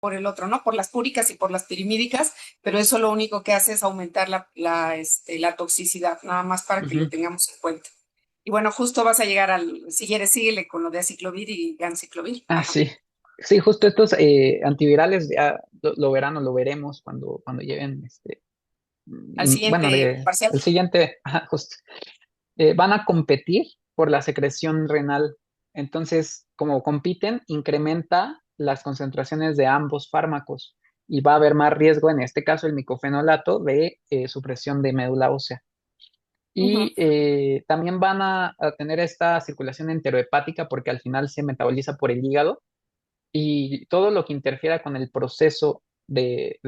por el otro, ¿no? Por las púricas y por las pirimídicas, pero eso lo único que hace es aumentar la toxicidad, nada más para que lo Ujú. tengamos en cuenta. Y bueno, justo vas a llegar si quieres, síguele con lo de aciclovir y ganciclovir. Ah, Ajá. sí. Sí, justo estos antivirales ya lo verán o lo veremos cuando lleguen, Al bueno, siguiente parcial. el siguiente, ajá, justo. Van a competir por la secreción renal. Entonces, como compiten, incrementa las concentraciones de ambos fármacos y va a haber más riesgo, en este caso el micofenolato, de supresión de médula ósea. Ujú. Y también van a tener esta circulación enterohepática porque al final se metaboliza por el hígado y todo lo que interfiera con el proceso de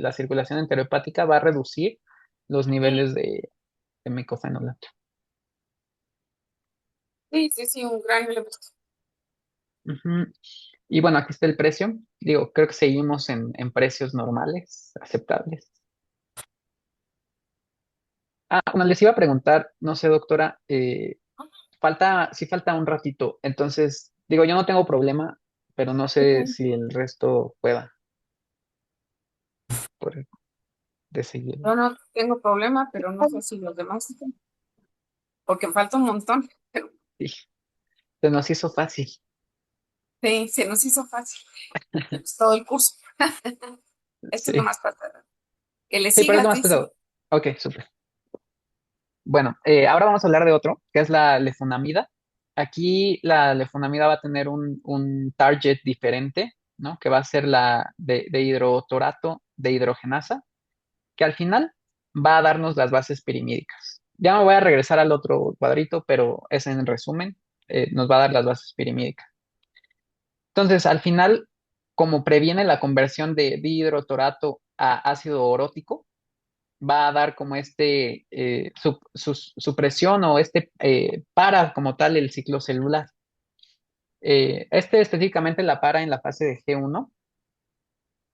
la circulación enterohepática va a reducir los Sí, niveles de micofenolato. sí, sí, sí, un gran elemento. Ujú. Y bueno, aquí está el precio. Digo, creo que seguimos en precios normales, aceptables. Ah, bueno, les iba a preguntar, no sé, doctora, sí falta un ratito. Entonces, digo, yo no tengo problema, pero no sé Ujú. si el resto pueda por, de seguir. Yo no tengo problema, pero no sé si los demás, porque falta un montón. Pero Sí, se nos hizo fácil. sí, se nos hizo fácil. Pues, todo el curso. Esto es Sí, nomás para que le sí, pero es lo sigas, más dice. pesado. Ok, súper. Bueno, ahora vamos a hablar de otro, que es la lefunamida. Aquí la lefunamida va a tener un target diferente, ¿no? Que va a ser la de hidrotorato de hidrogenasa, que al final va a darnos las bases pirimídicas. Ya me voy a regresar al otro cuadrito, pero es en resumen, nos va a dar las bases pirimídicas. Entonces, al final, como previene la conversión de dihidrotorato a ácido orótico, va a dar como supresión o para como tal el ciclo celular. Específicamente la para en la fase de G1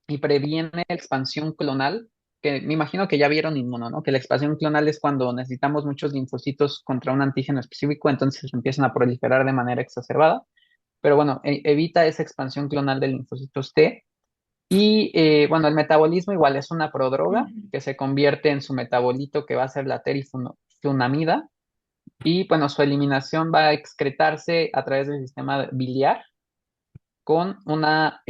y previene expansión clonal, que me imagino que ya vieron inmuno, ¿no? Que la expansión clonal es cuando necesitamos muchos linfocitos contra un antígeno específico, entonces empiezan a proliferar de manera exacerbada. Pero bueno, evita esa expansión clonal de linfocitos T. Y bueno, el metabolismo igual es una prodroga que se convierte en su metabolito que va a ser la teriflunomida. Y bueno, su eliminación va a excretarse a través del sistema biliar con una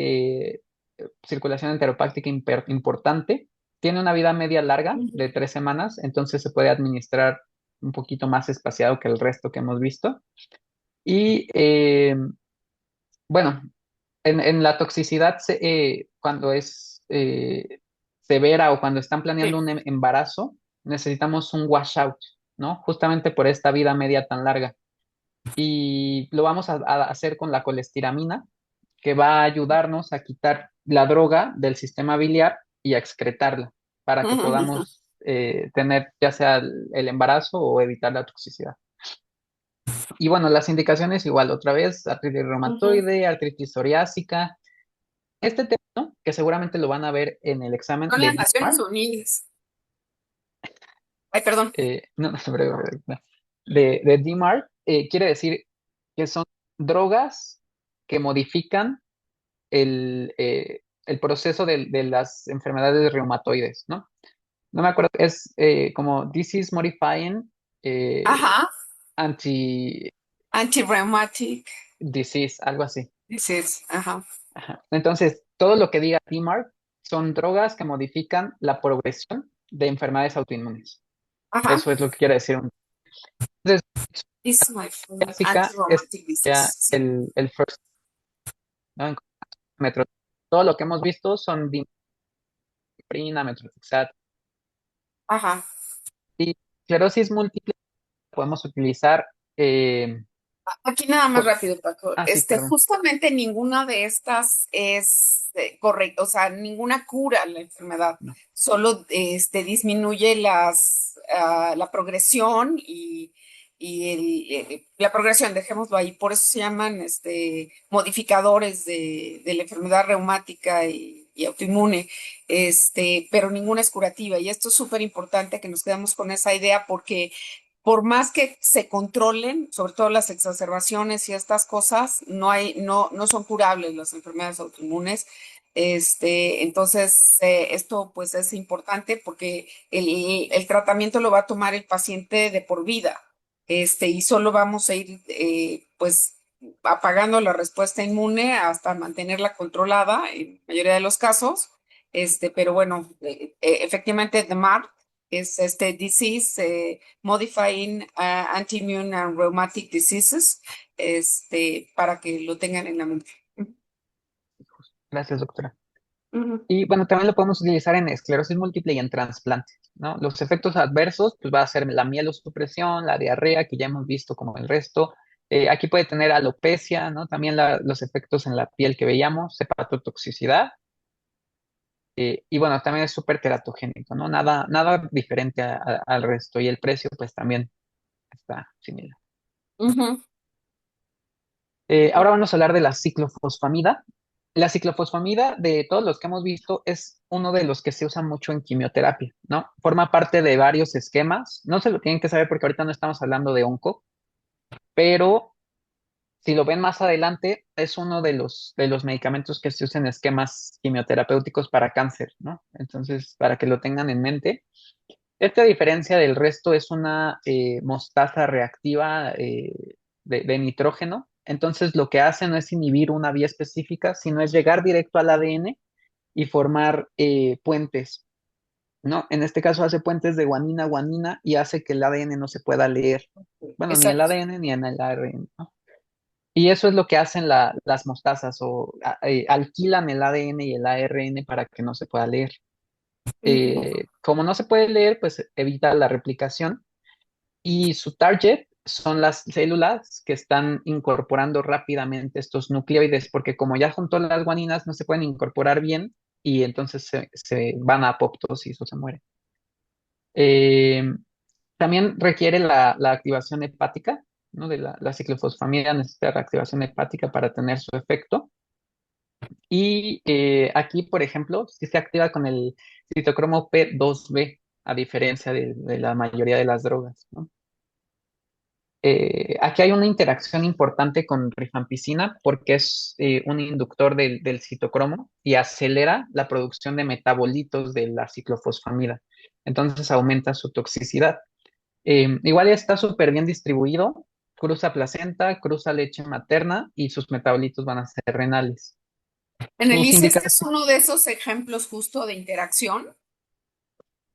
circulación enteropáctica importante. Tiene una vida media larga de 3 semanas, entonces se puede administrar un poquito más espaciado que el resto que hemos visto. Y bueno, en la toxicidad, cuando es severa o cuando están planeando Sí. un embarazo, necesitamos un washout, ¿no? Justamente por esta vida media tan larga. Y lo vamos a hacer con la colestiramina, que va a ayudarnos a quitar la droga del sistema biliar y a excretarla para que podamos tener ya sea el embarazo o evitar la toxicidad. Y bueno, las indicaciones igual, otra vez, artritis Ujú. reumatoide, artritis psoriásica. Este tema, ¿no? Que seguramente lo van a ver en el examen Son de las Naciones DMARD, Unidas. Ay, perdón. no, no, no, de DMARD, quiere decir que son drogas que modifican el proceso de las enfermedades reumatoides, ¿no? No me acuerdo, es como disease modifying eh, Ajá. anti Anti-rheumatic disease, algo así. disease. Ajá. Ajá. Entonces, todo lo que diga DMARD son drogas que modifican la progresión de enfermedades autoinmunes. Ajá. Eso es lo que quiere decir. Entonces, This is my friend. básica es Anti-rheumatic ya disease. Sí. el first, ¿no? En metro. Todo lo que hemos visto son dimeprina, metrotexat Ajá. y esclerosis múltiple podemos utilizar. Aquí nada más Por- rápido, Paco. sí, perdón. Justamente ninguna de estas es correcta, o sea, ninguna cura la enfermedad, No. solo disminuye la progresión y la progresión, dejémoslo ahí. Por eso se llaman modificadores de la enfermedad reumática y autoinmune, pero ninguna es curativa. Y esto es súper importante que nos quedemos con esa idea porque por más que se controlen, sobre todo las exacerbaciones y estas cosas, no son curables las enfermedades autoinmunes. Entonces, esto pues es importante porque el tratamiento lo va a tomar el paciente de por vida, y solo vamos a ir pues apagando la respuesta inmune hasta mantenerla controlada en la mayoría de los casos. Pero bueno, efectivamente, the MARD es este Disease Modifying Anti-Immune and Rheumatic Diseases, para que lo tengan en la mente. Gracias, doctora. Ujú. Y bueno, también lo podemos utilizar en esclerosis múltiple y en trasplantes, ¿no? Los efectos adversos, pues va a ser la mielosupresión, la diarrea, que ya hemos visto como el resto. Aquí puede tener alopecia, ¿no? También los efectos en la piel que veíamos, hepatotoxicidad. Y bueno, también es súper teratogénico, ¿no? Nada diferente al resto. Y el precio, pues también está similar. Ujú. Ahora vamos a hablar de la ciclofosfamida. La ciclofosfamida, de todos los que hemos visto, es uno de los que se usa mucho en quimioterapia, ¿no? Forma parte de varios esquemas. No se lo tienen que saber porque ahorita no estamos hablando de onco, pero si lo ven más adelante, es uno de los medicamentos que se usan en esquemas quimioterapéuticos para cáncer, ¿no? Entonces, para que lo tengan en mente. Esta diferencia del resto es una mostaza reactiva de nitrógeno. Entonces, lo que hace no es inhibir una vía específica, sino es llegar directo al ADN y formar puentes, ¿no? En este caso hace puentes de guanina a guanina y hace que el ADN no se pueda leer. Bueno, ni el Exacto. ADN ni en el ARN, ¿no? Y eso es lo que hacen las mostazas o alquilan el ADN y el ARN para que no se pueda leer. Ujú. Como no se puede leer, pues evita la replicación y su target son las células que están incorporando rápidamente estos nucleoides, porque como ya juntó las guaninas, no se pueden incorporar bien y entonces se van a apoptosis o se mueren. Eh, También requiere la activación hepática, ¿no? De la ciclofosfamida necesita reactivación hepática para tener su efecto. Y aquí, por ejemplo, sí se activa con el citocromo P2B, a diferencia de la mayoría de las drogas, ¿no? Aquí hay una interacción importante con rifampicina porque es un inductor del citocromo y acelera la producción de metabolitos de la ciclofosfamida. Entonces aumenta su toxicidad. Igual está súper bien distribuido, cruza placenta, cruza leche materna y sus metabolitos van a ser renales. En el Sus ICE, este es indicaciones. uno de esos ejemplos justo de interacción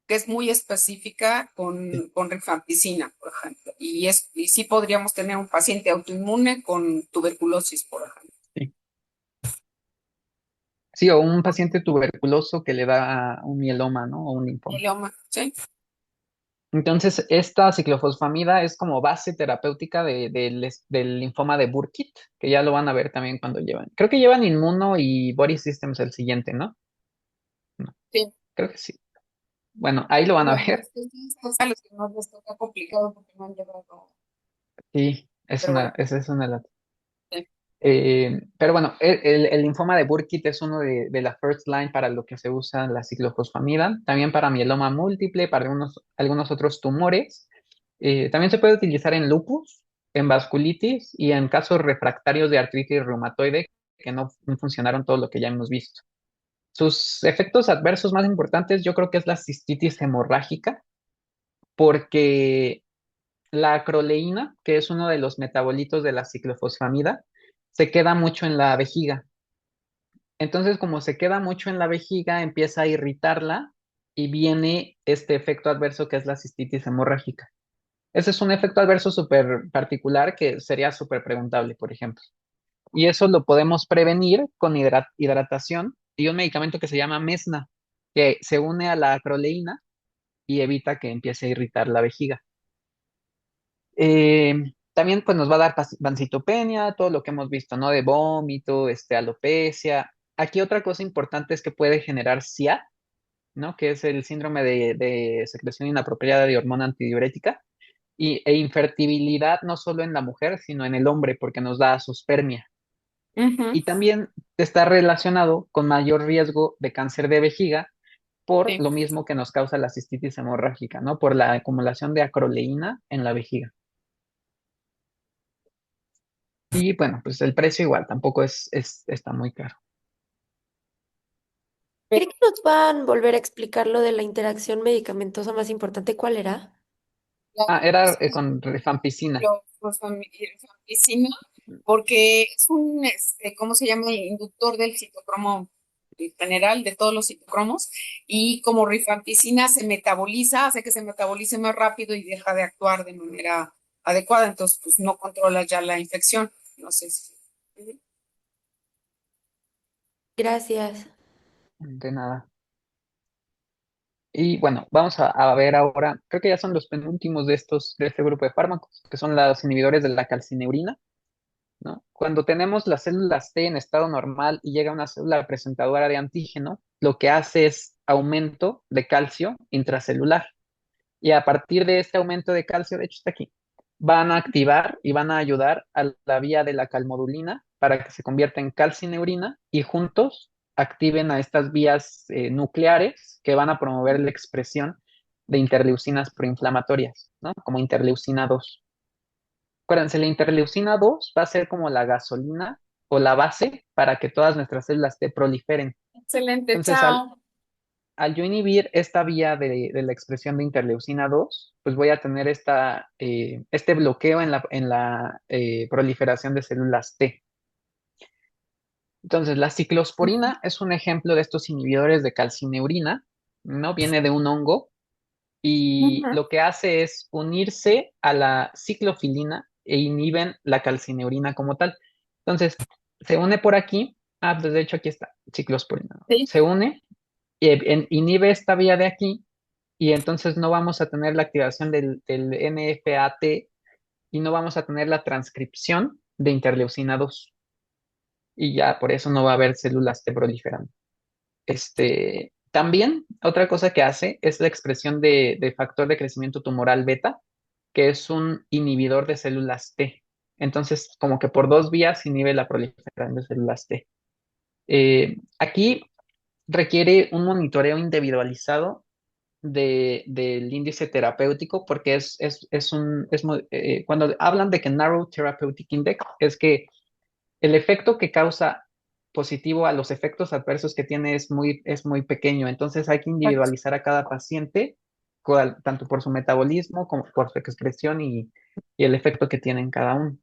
que es muy específica con rifampicina, por ejemplo. Y sí podríamos tener un paciente autoinmune con tuberculosis, por ejemplo. Sí, o un paciente tuberculoso que le da un mieloma, ¿no? O un linfoma. Mieloma, ¿sí? Entonces, esta ciclofosfamida es como base terapéutica del linfoma de Burkitt, que ya lo van a ver también cuando llevan. Creo que llevan Inmuno y Body Systems el siguiente, ¿no? No, Sí. creo que sí. Bueno, ahí lo van a Bueno, ver. es a los que no les toca complicado porque no han llevado. Sí, Pero bueno, esa es una lata. sí. Pero bueno, el linfoma de Burkitt es uno de la first line para lo que se usa la ciclofosfamida, también para mieloma múltiple, para algunos otros tumores. También se puede utilizar en lupus, en vasculitis y en casos refractarios de artritis reumatoide que no funcionaron todo lo que ya hemos visto. Sus efectos adversos más importantes yo creo que es la cistitis hemorrágica, porque la acroleína, que es uno de los metabolitos de la ciclofosfamida, se queda mucho en la vejiga. Entonces, como se queda mucho en la vejiga, empieza a irritarla y viene este efecto adverso que es la cistitis hemorrágica. Ese es un efecto adverso súper particular que sería súper preguntable, por ejemplo. Y eso lo podemos prevenir con hidratación y un medicamento que se llama Mesna, que se une a la acroleína y evita que empiece a irritar la vejiga. Eh, También pues nos va a dar pancitopenia, todo lo que hemos visto, ¿no? De vómito, alopecia. Aquí otra cosa importante es que puede generar SIA, ¿no? Que es el síndrome de secreción inapropiada de hormona antidiurética e infertilidad no solo en la mujer, sino en el hombre, porque nos da azoospermia. Ujú. Y también está relacionado con mayor riesgo de cáncer de vejiga por Sí. lo mismo que nos causa la cistitis hemorrágica, ¿no? Por la acumulación de acroleína en la vejiga. Y bueno, pues el precio igual, tampoco está muy caro. ¿Cree que nos van a volver a explicar lo de la interacción medicamentosa más importante? ¿Cuál era? La Ah, era con rifampicina. rifampicina, porque es un, ¿cómo se llama? Inductor del citocromo en general, de todos los citocromos, y como rifampicina se metaboliza, hace que se metabolice más rápido y deja de actuar de manera adecuada, entonces pues no controla ya la infección. No sé si. Gracias. De nada. Y bueno, vamos a ver ahora, creo que ya son los penúltimos de este grupo de fármacos, que son los inhibidores de la calcineurina, ¿no? Cuando tenemos las células T en estado normal y llega una célula presentadora de antígeno, lo que hace es aumento de calcio intracelular. Y a partir de este aumento de calcio, de hecho está aquí, van a activar y van a ayudar a la vía de la calmodulina para que se convierta en calcineurina y juntos activen a estas vías nucleares que van a promover la expresión de interleucinas proinflamatorias, ¿no? Como interleucina 2. Acuérdense, la interleucina 2 va a ser como la gasolina o la base para que todas nuestras células te proliferen. Excelente, Entonces, chao. al yo inhibir esta vía de la expresión de interleucina 2, pues voy a tener este bloqueo en la proliferación de células T. Entonces, la ciclosporina es un ejemplo de estos inhibidores de calcineurina, ¿no? Viene de un hongo y Ujú. lo que hace es unirse a la ciclofilina e inhiben la calcineurina como tal. Entonces, se une por aquí. Ah, pues de hecho aquí está, ciclosporina, ¿no? Sí, Se une y inhibe esta vía de aquí y entonces no vamos a tener la activación del NFAT y no vamos a tener la transcripción de interleucina 2 y ya por eso no va a haber células T proliferando. También otra cosa que hace es la expresión de factor de crecimiento tumoral beta, que es un inhibidor de células T. Entonces, como que por dos vías inhibe la proliferación de células T. Aquí requiere un monitoreo individualizado del índice terapéutico, porque cuando hablan de que Narrow Therapeutic Index, es que el efecto que causa positivo a los efectos adversos que tiene es muy pequeño, entonces hay que exacto, individualizar a cada paciente, tanto por su metabolismo como por su expresión y el efecto que tiene en cada uno.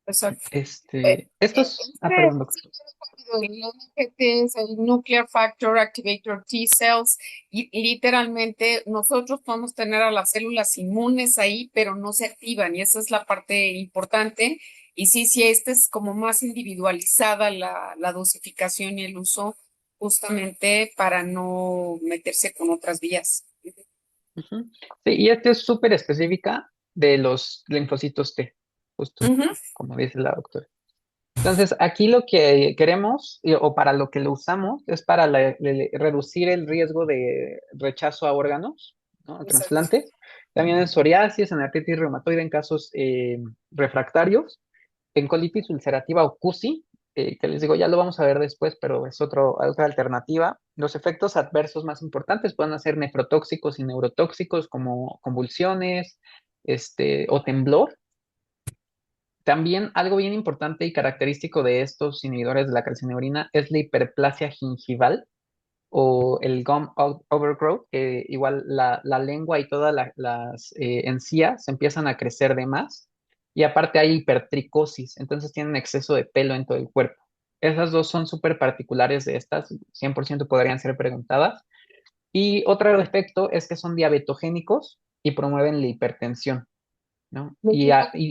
exacto. Eh, Perdón, sí, doctor. rápido, el NFT es el Nuclear Factor Activator T cells y literalmente nosotros podemos tener a las células inmunes ahí, pero no se activan y esa es la parte importante. Y sí, sí, esta es como más individualizada la dosificación y el uso justamente para no meterse con otras vías. Ujú. Sí, y esta es súper específica de los linfocitos T, justo Ujú, como dice la doctora. Entonces, aquí lo que queremos o para lo que lo usamos es para reducir el riesgo de rechazo a órganos, ¿no? A exacto. trasplantes. También en psoriasis, en artritis reumatoide, en casos refractarios, en colitis ulcerativa o CUSI, que les digo, ya lo vamos a ver después, pero es otra alternativa. Los efectos adversos más importantes pueden ser nefrotóxicos y neurotóxicos, como convulsiones, o temblor. También algo bien importante y característico de estos inhibidores de la calcineurina es la hiperplasia gingival o el overgrowth, que igual la lengua y todas las encías empiezan a crecer de más y aparte hay hipertricosis, entonces tienen exceso de pelo en todo el cuerpo. Esas dos son súper particulares de estas, 100% podrían ser preguntadas. Y otro efecto es que son diabetogénicos y promueven la hipertensión, ¿no? Los Y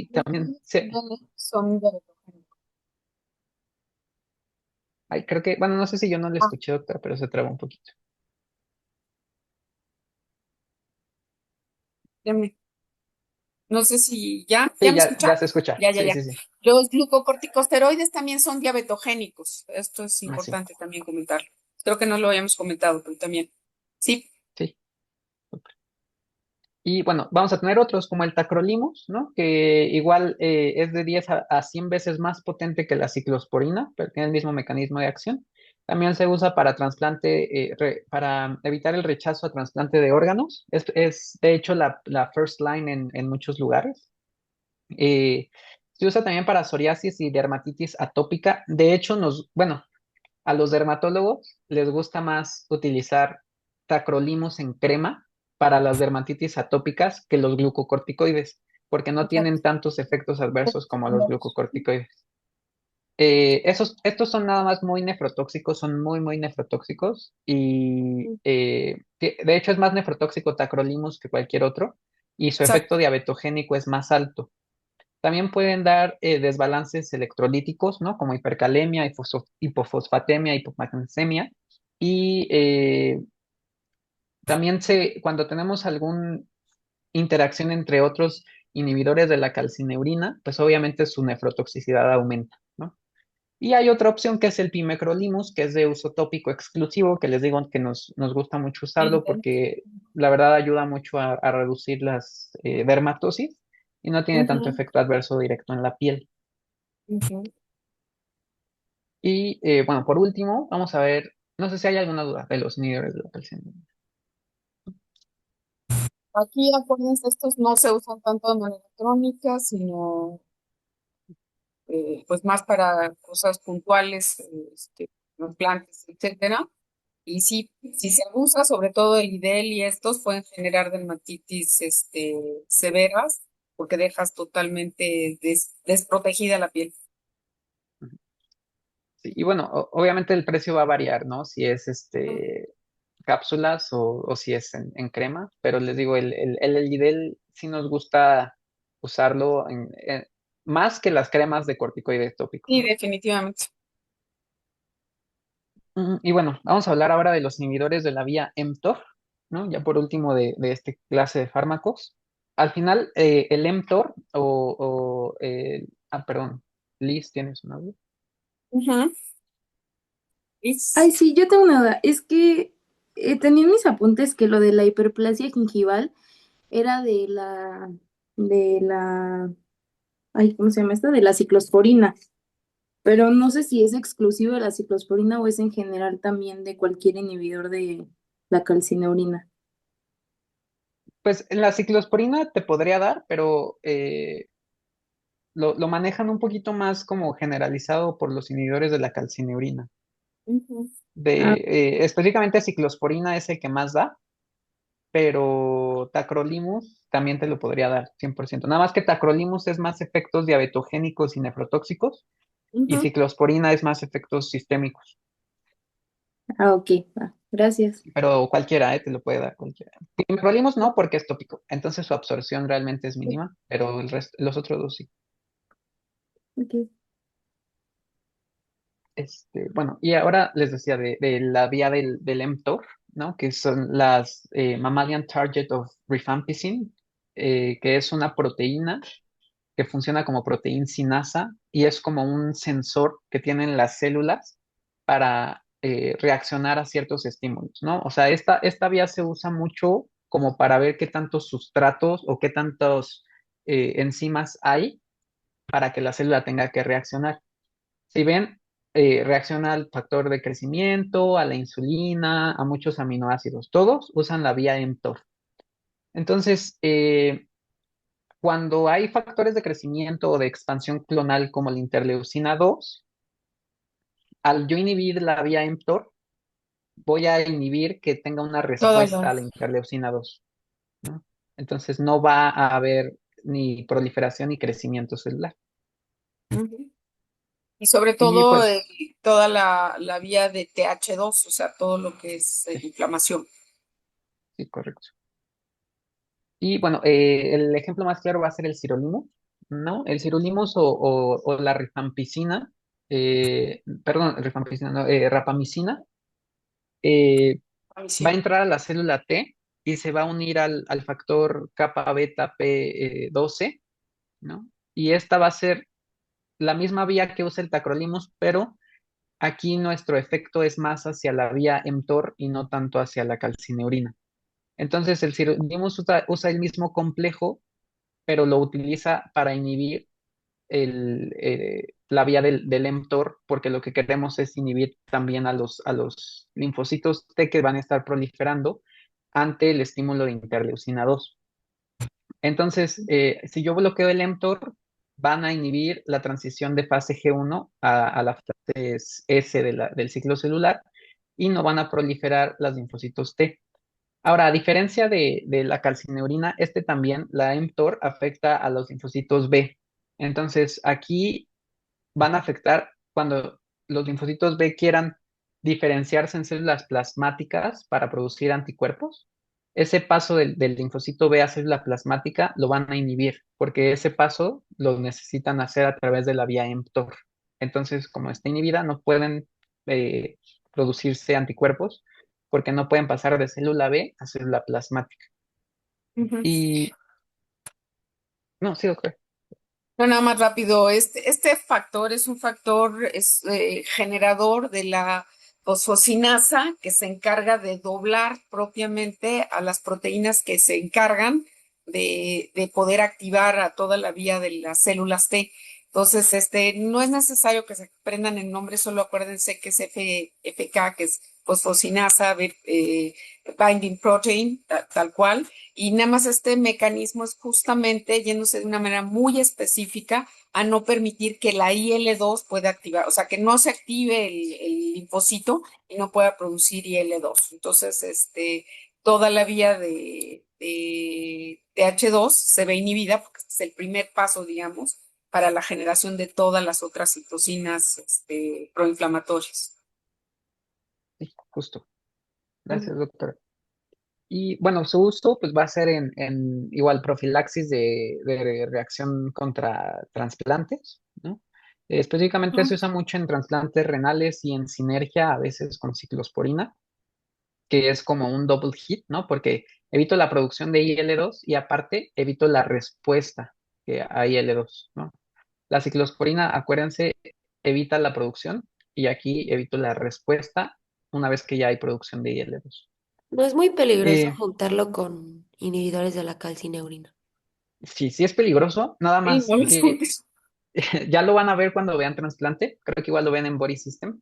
también glúcidos también son de. ay, creo que, bueno, no sé si yo no le Ah, escuché, doctor, pero se traba un poquito. ya no sé si ya Sí, me escucha. ya se escucha. Ya, ya, Sí, ya. sí, sí. Los glucocorticosteroides también son diabetogénicos. Esto es Así, importante también comentarlo. Creo que no lo habíamos comentado, pero también. Sí, sí. Y bueno, vamos a tener otros como el tacrolimus, ¿no? Que igual es de 10 a 100 veces más potente que la ciclosporina, pero tiene el mismo mecanismo de acción. También se usa para trasplante, para evitar el rechazo a trasplante de órganos. Es de hecho la first line en muchos lugares. Se usa también para psoriasis y dermatitis atópica. De hecho, bueno, a los dermatólogos les gusta más utilizar tacrolimus en crema para las dermatitis atópicas que los glucocorticoides, porque no tienen Exacto. tantos efectos adversos como los glucocorticoides. Estos son nada más muy nefrotóxicos, son muy, muy nefrotóxicos y de hecho es más nefrotóxico tacrolimus que cualquier otro y su efecto Exacto. diabetogénico es más alto. También pueden dar desbalances electrolíticos, ¿no? Como hipercalemia, hipofosfatemia, hipomagnesemia. Y también cuando tenemos alguna interacción entre otros inhibidores de la calcineurina, pues obviamente su nefrotoxicidad aumenta, ¿no? Y hay otra opción que es el pimecrolimus, que es de uso tópico exclusivo, que les digo que nos gusta mucho usarlo porque la verdad ayuda mucho a reducir las dermatosis y no tiene tanto Ujú, efecto adverso directo en la piel. ujú. Y bueno, por último, vamos a ver, no sé si hay alguna duda de los inhibidores de la calcium. Aquí, acuérdense, estos no se usan tanto de manera crónica, sino pues más para cosas puntuales, implantes, etcétera. Y sí, si se abusa, sobre todo el IDEL y estos pueden generar dermatitis severas porque dejas totalmente desprotegida la piel. Sí, y bueno, obviamente el precio va a variar, ¿no? Si es Ujú. cápsulas o si es en crema, pero les digo, el Elidel sí nos gusta usarlo más que las cremas de corticoides tópicos, Sí, ¿no? definitivamente. Y bueno, vamos a hablar ahora de los inhibidores de la vía mTOR, ¿no? Ya por último de este clase de fármacos. Al final, el mTOR perdón, Liz, ¿tienes una duda? Ujú. Ay, sí, yo tengo una duda. Es que tenía en mis apuntes que lo de la hiperplasia gingival era de la, ay, ¿cómo se llama esta? De la ciclosporina. Pero no sé si es exclusivo de la ciclosporina o es en general también de cualquier inhibidor de la calcineurina. Pues en la ciclosporina te podría dar, pero lo manejan un poquito más como generalizado por los inhibidores de la calcineurina. Ujú. Ah, Específicamente ciclosporina es el que más da, pero tacrolimus también te lo podría dar 100%. Nada más que tacrolimus es más efectos diabetogénicos y nefrotóxicos y Ujú. ciclosporina es más efectos sistémicos. ok, gracias. Pero cualquiera, te lo puede dar cualquiera. Tacrolimus no, porque es tópico. Entonces su absorción realmente es mínima, pero los otros dos sí. Ok. Bueno, y ahora les decía de la vía del mTOR, ¿no? Que son las Mammalian Target of Rifampicin, que es una proteína que funciona como proteína sinasa y es como un sensor que tienen las células para reaccionar a ciertos estímulos, ¿no? O sea, esta vía se usa mucho como para ver qué tantos sustratos o qué tantos enzimas hay para que la célula tenga que reaccionar. Si ven, reacciona al factor de crecimiento, a la insulina, a muchos aminoácidos. Todos usan la vía mTOR. Entonces, cuando hay factores de crecimiento o de expansión clonal como la interleucina 2, al yo inhibir la vía mTOR, voy a inhibir que tenga una Todo respuesta lo. a la interleucina 2, ¿no? Entonces no va a haber ni proliferación ni crecimiento celular. Ujú. Y sobre Y todo pues, toda la vía de TH2, o sea, todo lo que es sí, inflamación. sí, correcto. Y bueno, el ejemplo más claro va a ser el sirolimus, ¿no? El sirolimus o la rifampicina, perdón, rifampicina, no, rapamicina, eh, A mí va a sí. entrar a la célula T y se va a unir al factor kappa beta P12, ¿no? Y esta va a ser la misma vía que usa el tacrolimus, pero aquí nuestro efecto es más hacia la vía mTOR y no tanto hacia la calcineurina. Entonces, el sirolimus usa el mismo complejo pero lo utiliza para inhibir la vía del mTOR, porque lo que queremos es inhibir también a los linfocitos T que van a estar proliferando ante el estímulo de interleucina 2. Entonces, si yo bloqueo el mTOR, van a inhibir la transición de fase G1 a la fase S del ciclo celular y no van a proliferar las linfocitos T. Ahora, a diferencia de la calcineurina, también, la mTOR, afecta a los linfocitos B. Entonces, aquí van a afectar cuando los linfocitos B quieran diferenciarse en células plasmáticas para producir anticuerpos. Ese paso del linfocito B a célula plasmática lo van a inhibir, porque ese paso lo necesitan hacer a través de la vía mTOR. Entonces, como está inhibida, no pueden eh, producirse anticuerpos, porque no pueden pasar de célula B a célula plasmática. Ujú. Y, no, sí, doctor. No, nada más rápido. Este factor es un factor generador de la fosfocinasa que se encarga de doblar propiamente a las proteínas que se encargan de poder activar a toda la vía de las células T. Entonces, no es necesario que se aprendan el nombre, solo acuérdense que es FK, que es fosfocinasa, binding protein, tal cual. Y nada más este mecanismo es justamente yéndose de una manera muy específica a no permitir que la IL-2 pueda activar, o sea, que no se active el linfocito y no pueda producir IL-2. Entonces, toda la vía de TH2 se ve inhibida porque este es el primer paso, digamos, para la generación de todas las otras citocinas, proinflamatorias. Sí, justo. Ujú. Gracias, doctor. Y bueno, su uso pues va a ser en igual profilaxis de reacción contra trasplantes, ¿no? Específicamente se usa mucho en trasplantes renales y en sinergia a veces con ciclosporina, que es como un double hit, ¿no? Porque evito la producción de IL-2 y aparte evito la respuesta a IL-2, ¿no? La ciclosporina, acuérdense, evita la producción y aquí evito la respuesta una vez que ya hay producción de IL-2. No es muy peligroso Eh, juntarlo con inhibidores de la calcineurina. Sí, sí es peligroso, nada Sí, más no los que juntes. ya lo van a ver cuando vean trasplante, creo que igual lo ven en Body System,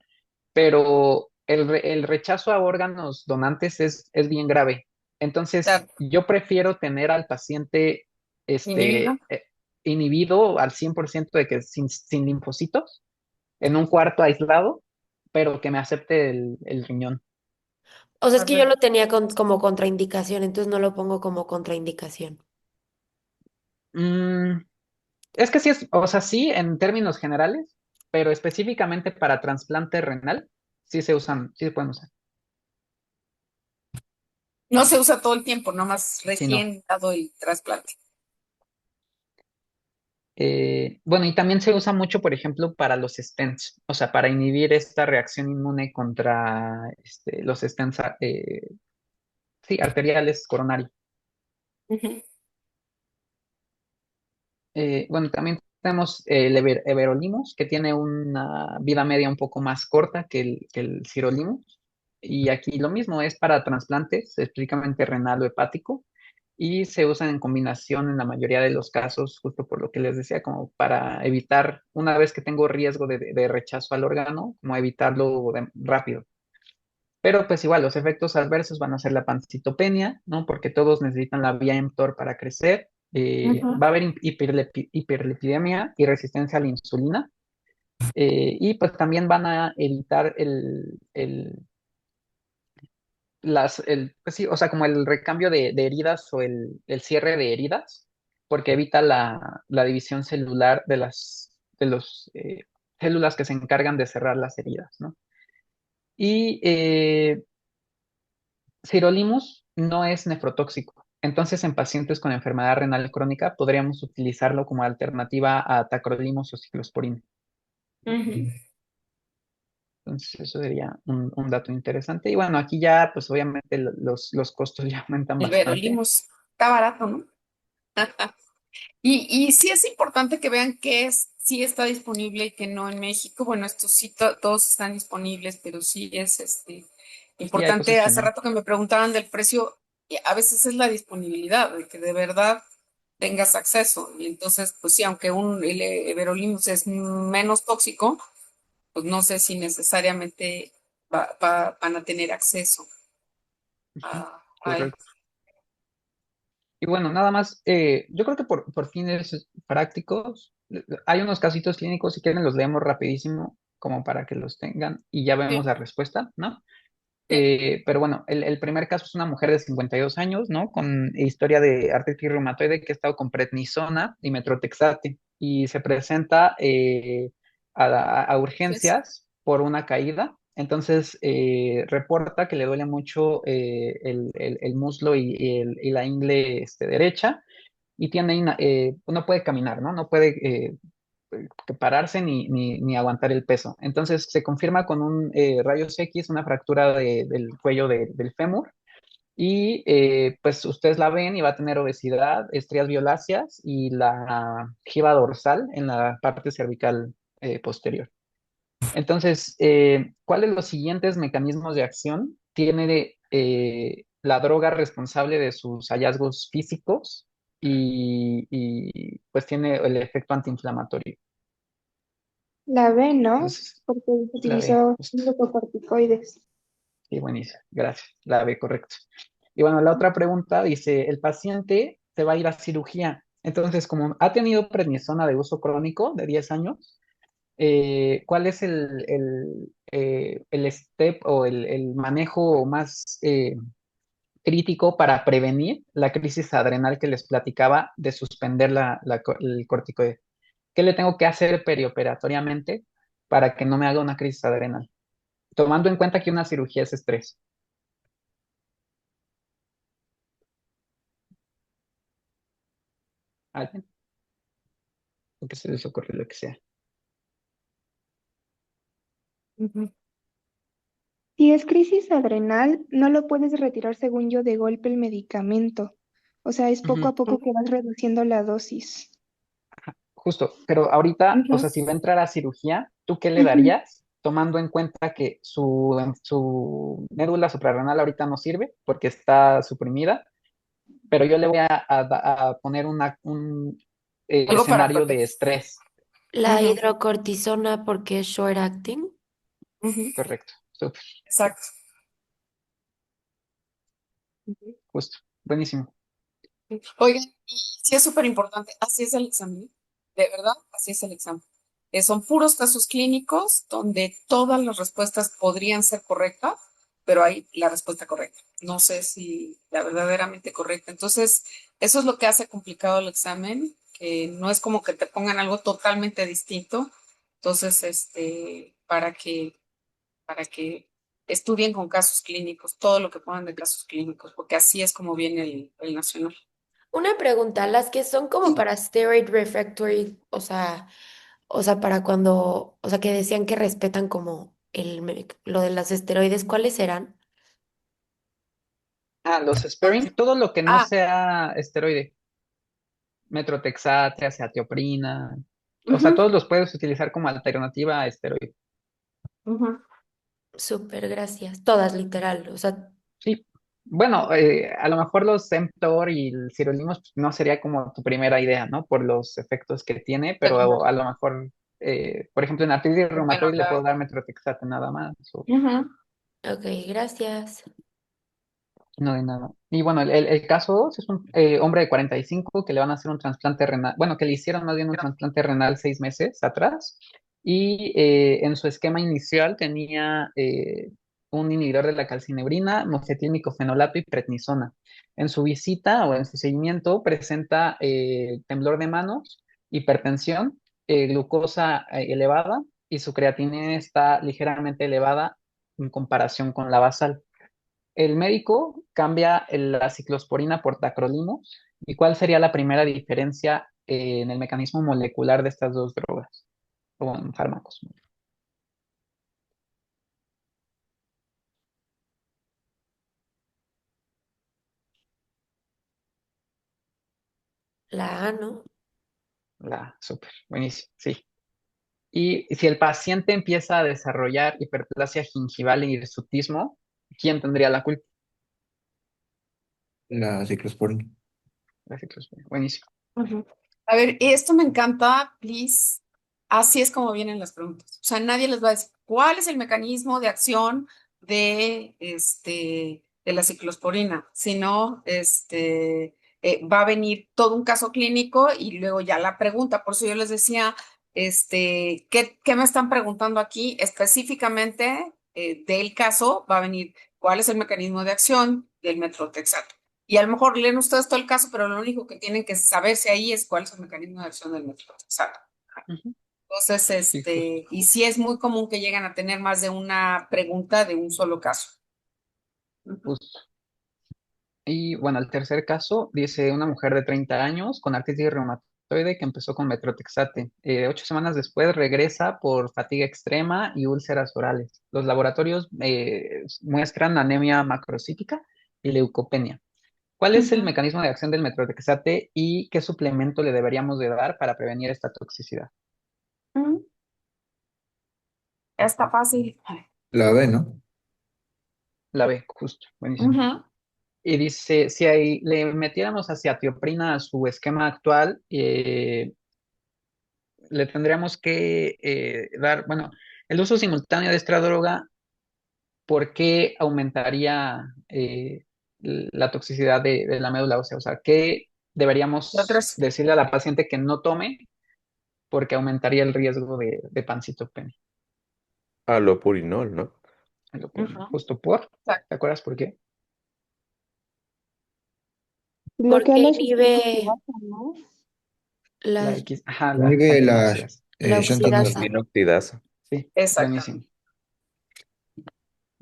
pero el rechazo a órganos donantes es bien grave. Entonces, Claro, yo prefiero tener al paciente inhibido. inhibido al 100% de que sin linfocitos, en un cuarto aislado, pero que me acepte el riñón. O sea, es que yo Correcto. lo tenía como contraindicación, entonces no lo pongo como contraindicación. Mm, Es que sí es, o sea, sí en términos generales, pero específicamente para trasplante renal, sí se usan, sí se pueden usar. No se usa todo el tiempo, nomás Sí, no. recién dado el trasplante. Bueno, y también se usa mucho, por ejemplo, para los stents, o sea, para inhibir esta reacción inmune contra los stents, sí, arteriales coronarios. Ujú. Bueno, también tenemos el everolimus, que tiene una vida media un poco más corta que el sirolimus. Y aquí lo mismo, es para trasplantes, específicamente renal o hepático, y se usan en combinación en la mayoría de los casos, justo por lo que les decía, como para evitar, una vez que tengo riesgo de rechazo al órgano, como evitarlo rápido. Pero pues igual, los efectos adversos van a ser la pancitopenia, ¿no? Porque todos necesitan la vía mTOR para crecer. Ujú. Va a haber hiperlipidemia y resistencia a la insulina. Y pues también van a evitar pues sí, o sea, como el recambio de heridas o el cierre de heridas, porque evita la división celular de los células que se encargan de cerrar las heridas, ¿no? Y sirolimus no es nefrotóxico. Entonces, en pacientes con enfermedad renal crónica podríamos utilizarlo como alternativa a tacrolimus o ciclosporina, ¿no? Ujú. Entonces, eso sería un dato interesante. Y bueno, aquí ya, pues obviamente los costos ya aumentan El bastante. Verolimos está barato, ¿no? Y sí es importante que vean que sí está disponible y que no en México. Bueno, estos sí todos están disponibles, pero sí es Sí, hay importante. cosas que Hace no. rato que me preguntaban del precio, y a veces es la disponibilidad, de que de verdad tengas acceso. Y entonces, pues sí, aunque el Everolimus es menos tóxico, pues no sé si necesariamente van a tener acceso Ujú, a él. correcto. Y bueno, nada más, yo creo que por fines prácticos, Hay unos casitos clínicos, si quieren los leemos rapidísimo, como para que los tengan y ya vemos Sí, la respuesta, ¿no? sí. Pero bueno, el primer caso es una mujer de 52 años, ¿no? Con historia de artritis reumatoide que ha estado con prednisona y metrotexate y se presenta a Urgencia. urgencias por una caída. Entonces, reporta que le duele mucho el muslo y la ingle derecha y no puede caminar, ¿no? No puede pararse ni aguantar el peso. Entonces se confirma con un rayos X una fractura del cuello del fémur y pues ustedes la ven y va a tener obesidad, estrías violáceas y la giba dorsal en la parte cervical posterior. Entonces, ¿cuáles los siguientes mecanismos de acción tiene la droga responsable de sus hallazgos físicos y pues tiene el efecto antiinflamatorio? La B, ¿no? Entonces, Porque la B, utilizó justo. glucocorticoides. Sí, buenísimo. Gracias. La B, correcto. Y bueno, la otra pregunta dice, el paciente se va a ir a cirugía. Entonces, como ha tenido prednisona de uso crónico de 10 años, ¿cuál es el step o el manejo más crítico para prevenir la crisis adrenal que les platicaba de suspender el corticoide? ¿Qué le tengo que hacer perioperatoriamente para que no me haga una crisis adrenal? Tomando en cuenta que una cirugía es estrés. ¿Alguien? Lo que se les ocurre, lo que sea. Ujú, Si es crisis adrenal, no lo puedes retirar según yo de golpe el medicamento. O sea, es poco Ujú, a poco que vas reduciendo la dosis. justo, pero ahorita, o ujú. sea, si va a entrar a cirugía, ¿tú qué le Ujú. darías? Tomando en cuenta que su médula suprarrenal ahorita no sirve porque está suprimida, pero yo le voy a poner un Algo para escenario de proteger. estrés. La Ujú, hidrocortisona porque es short acting. ujú, Correcto, súper, exacto. Ujú. justo, buenísimo. Oigan, y sí es súper importante, así es el examen, de verdad, así es el examen. Son puros casos clínicos donde todas las respuestas podrían ser correctas, pero hay la respuesta correcta. No sé si la verdaderamente correcta. Entonces, eso es lo que hace complicado el examen, que no es como que te pongan algo totalmente distinto. Entonces, para que estudien con casos clínicos, todo lo que pongan de casos clínicos, porque así es como viene el nacional. Una pregunta, las que son como para steroid refractory, o sea, para cuando, o sea, que decían que respetan como lo de las esteroides, ¿cuáles eran? Los sparing, todo lo que no Ah, sea esteroide, metrotexate, azathioprina, o sea, ujú, todos los puedes utilizar como alternativa a esteroide. ujú. Súper, gracias. Todas, literal. O sea, Sí, bueno, a lo mejor los Emptor y el Sirolimus pues, no sería como tu primera idea, ¿no? Por los efectos que tiene, pero a lo mejor, por ejemplo, en artritis Bueno, reumatoide le puedo dar metrotexate nada más, o ujú. ok, gracias. no de nada. Y bueno, el caso 2 es un hombre de 45 que le van a hacer un trasplante renal, bueno, que le hicieron más bien un trasplante renal 6 meses atrás, y en su esquema inicial tenía un inhibidor de la calcinebrina, mofetil, fenolato y prednisona. En su visita o en su seguimiento presenta temblor de manos, hipertensión, glucosa elevada y su creatinina está ligeramente elevada en comparación con la basal. El médico cambia la ciclosporina por tacrolimus. ¿Y cuál sería la primera diferencia en el mecanismo molecular de estas dos drogas o en fármacos? La A, ¿no? Súper, buenísimo, sí. Y si el paciente empieza a desarrollar hiperplasia gingival e hirsutismo, ¿quién tendría la culpa? La ciclosporina. La ciclosporina. Buenísimo. Ujú. A ver, esto me encanta, please. Así es como vienen las preguntas. O sea, nadie les va a decir cuál es el mecanismo de acción de la ciclosporina, sino va a venir todo un caso clínico y luego ya la pregunta. Por eso yo les decía, ¿qué me están preguntando aquí? Específicamente del caso va a venir cuál es el mecanismo de acción del metrotexato. Y a lo mejor leen ustedes todo el caso, pero lo único que tienen que saberse ahí es cuál es el mecanismo de acción del metrotexato. Ujú. Entonces, Sí, justo. y sí es muy común que lleguen a tener más de una pregunta de un solo caso. Ujú. Justo. Y bueno, el tercer caso dice una mujer de 30 años con artritis reumatoide que empezó con metrotexate. 8 semanas después regresa por fatiga extrema y úlceras orales. Los laboratorios muestran anemia macrocítica y leucopenia. ¿Cuál es el Ujú. mecanismo de acción del metrotexate y qué suplemento le deberíamos de dar para prevenir esta toxicidad? Ujú. Está fácil. La B, ¿no? La B, justo, buenísimo. Ujú. Y dice, si le metiéramos acetioprid a su esquema actual, le tendríamos que dar, bueno, el uso simultáneo de esta droga, ¿por qué aumentaría la toxicidad de la médula ósea? O sea, ¿qué deberíamos Otros. decirle a la paciente que no tome porque aumentaría el riesgo de pancitopenia? Alopurinol, ¿no? Ujú. Justo por, Exacto. ¿te acuerdas por qué? Bloquea Porque la inhibe sustancia, ¿no? La las, X, ajá, la Inhibe la aminoácidas. la xantamina. oxidasa. También oxidasa. Sí, buenísimo. Exactamente.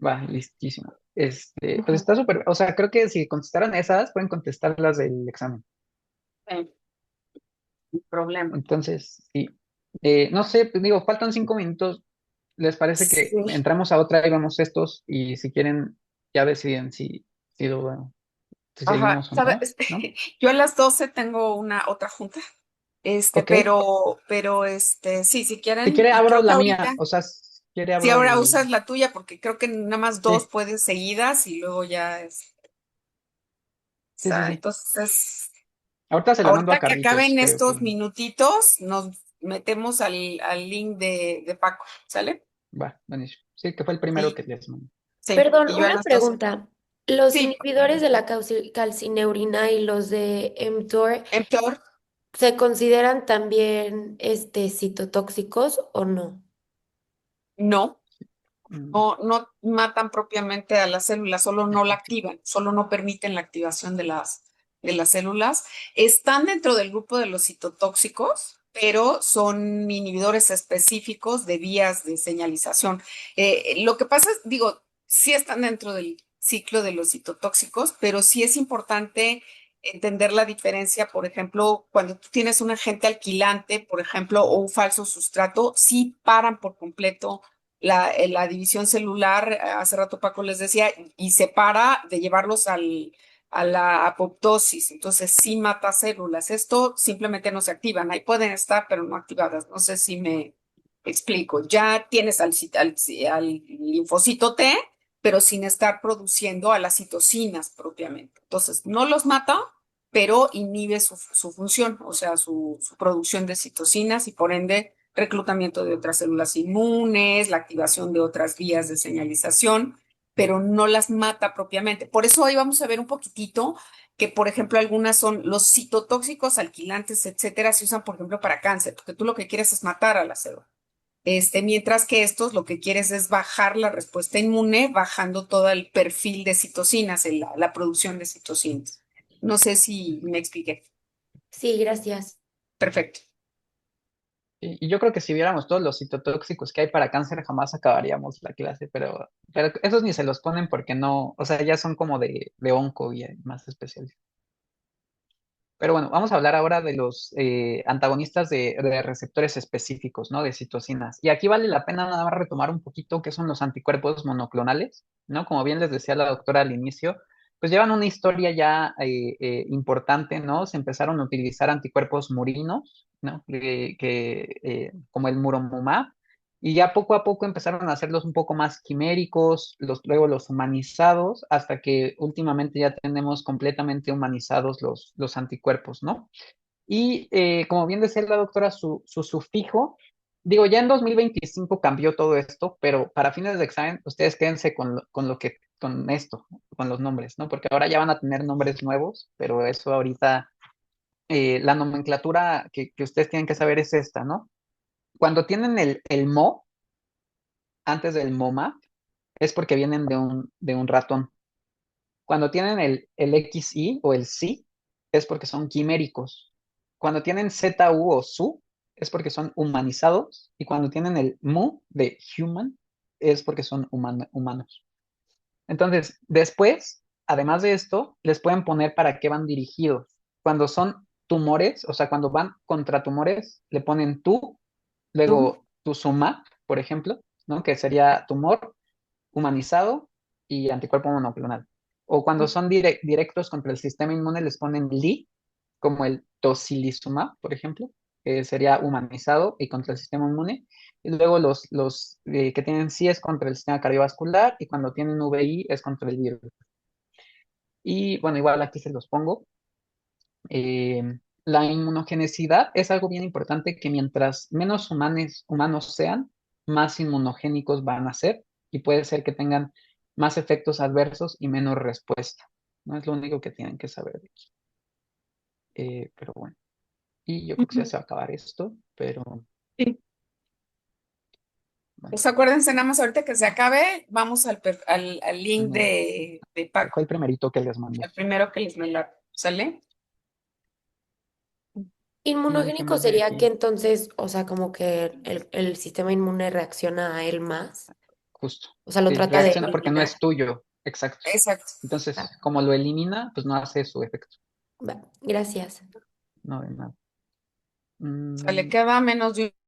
Va, listísimo. Pues Ujú. está súper, o sea, creo que si contestaran esas, pueden contestar las del examen. Sí, sin problema. Entonces, sí. No sé, pues digo, faltan 5 minutos. ¿Les parece que Sí. entramos a otra y vemos estos? Y si quieren, ya deciden si Ajá, seguimos o no, ¿sabes? ¿no? Yo a las 12 tengo una otra junta. Ok. Sí, si Si quieren, quiere, y abro creo que la mía. ahorita, O sea, si quiere, si abro ahora el. usas la tuya, porque creo que nada más dos Sí, puedes seguidas y luego ya sí, sí, sí. entonces, Ahorita se la mando a ahorita que Carlitos, acaben creo que estos minutitos, nos metemos al link de Paco, ¿sale? va, buenísimo. Sí, que fue el primero Y que les mandé. sí, Perdón, y yo a una las 12. pregunta. ¿Los Sí, inhibidores de la calcineurina y los de mTOR Empeor, se consideran también citotóxicos o no? no. Mm, No matan propiamente a las células, solo no la activan, solo no permiten la activación de las células. Están dentro del grupo de los citotóxicos, pero son inhibidores específicos de vías de señalización. Lo que pasa es, digo, sí están dentro del ciclo de los citotóxicos, pero sí es importante entender la diferencia, por ejemplo, cuando tú tienes un agente alquilante, por ejemplo, o un falso sustrato, sí paran por completo la división celular, hace rato Paco les decía, y se para de llevarlos a la apoptosis, entonces sí mata células. Esto simplemente no se activan, ahí pueden estar, pero no activadas. No sé si me explico. Ya tienes al linfocito T, pero sin estar produciendo a las citocinas propiamente. Entonces, no los mata, pero inhibe su función, o sea, su producción de citocinas y por ende reclutamiento de otras células inmunes, la activación de otras vías de señalización, pero no las mata propiamente. Por eso hoy vamos a ver un poquitito que, por ejemplo, algunas son los citotóxicos, alquilantes, etcétera, se usan, por ejemplo, para cáncer, porque tú lo que quieres es matar a la célula. Mientras que estos lo que quieres es bajar la respuesta inmune, bajando todo el perfil de citocinas, la producción de citocinas. No sé si me expliqué. Sí, gracias. Perfecto. y yo creo que si viéramos todos los citotóxicos que hay para cáncer, jamás acabaríamos la clase, pero esos ni se los ponen porque no, o sea, ya son como de onco y más especiales. Pero bueno, vamos a hablar ahora de los antagonistas de receptores específicos, ¿no? De citocinas. Y aquí vale la pena nada más retomar un poquito qué son los anticuerpos monoclonales, ¿no? Como bien les decía la doctora al inicio, pues llevan una historia ya importante, ¿no? Se empezaron a utilizar anticuerpos murinos, ¿no? Como el muromumab, y ya poco a poco empezaron a hacerlos un poco más quiméricos, luego los humanizados, hasta que últimamente ya tenemos completamente humanizados los anticuerpos, ¿no? Y como bien decía la doctora, su sufijo, digo, ya en 2025 cambió todo esto, pero para fines de examen, ustedes quédense con lo que con esto, con los nombres, ¿no? Porque ahora ya van a tener nombres nuevos, pero eso ahorita, la nomenclatura que ustedes tienen que saber es esta, ¿no? Cuando tienen el mo antes del MOMA, es porque vienen de un ratón. Cuando tienen el XI o el SI, es porque son quiméricos. Cuando tienen ZU o SU, es porque son humanizados. Y cuando tienen el MU de human, es porque son humanos. Entonces, después, además de esto, les pueden poner para qué van dirigidos. Cuando son tumores, o sea, cuando van contra tumores, le ponen tú, Tú, luego tu suma, por ejemplo, ¿no? Que sería tumor humanizado y anticuerpo monoclonal. O cuando son directos contra el sistema inmune, les ponen li, como el tocilizumab, por ejemplo, que sería humanizado y contra el sistema inmune. Y luego los que tienen sí es contra el sistema cardiovascular y cuando tienen VI es contra el virus. Y bueno, igual aquí se los pongo. Eh, la inmunogenicidad es algo bien importante que mientras menos humanos sean, más inmunogénicos van a ser y puede ser que tengan más efectos adversos y menos respuesta. No es lo único que tienen que saber de aquí. Pero bueno, y yo creo que ya Ujú. se va a acabar esto, pero Sí. bueno, pues acuérdense nada más ahorita que se acabe, vamos al link no, de Paco, fue el primerito que les mandé. el primero que les mandaron, ¿sale? ¿Y qué Inmunogénico más hay sería que aquí? entonces, o sea, como que el sistema inmune reacciona a él más, Justo. o sea, lo trata de Reacciona porque no eliminar. es tuyo, exacto. Exacto. Ah, Entonces, como lo elimina, pues no hace su efecto. va, gracias. No de nada. O sea, le Mm, queda menos de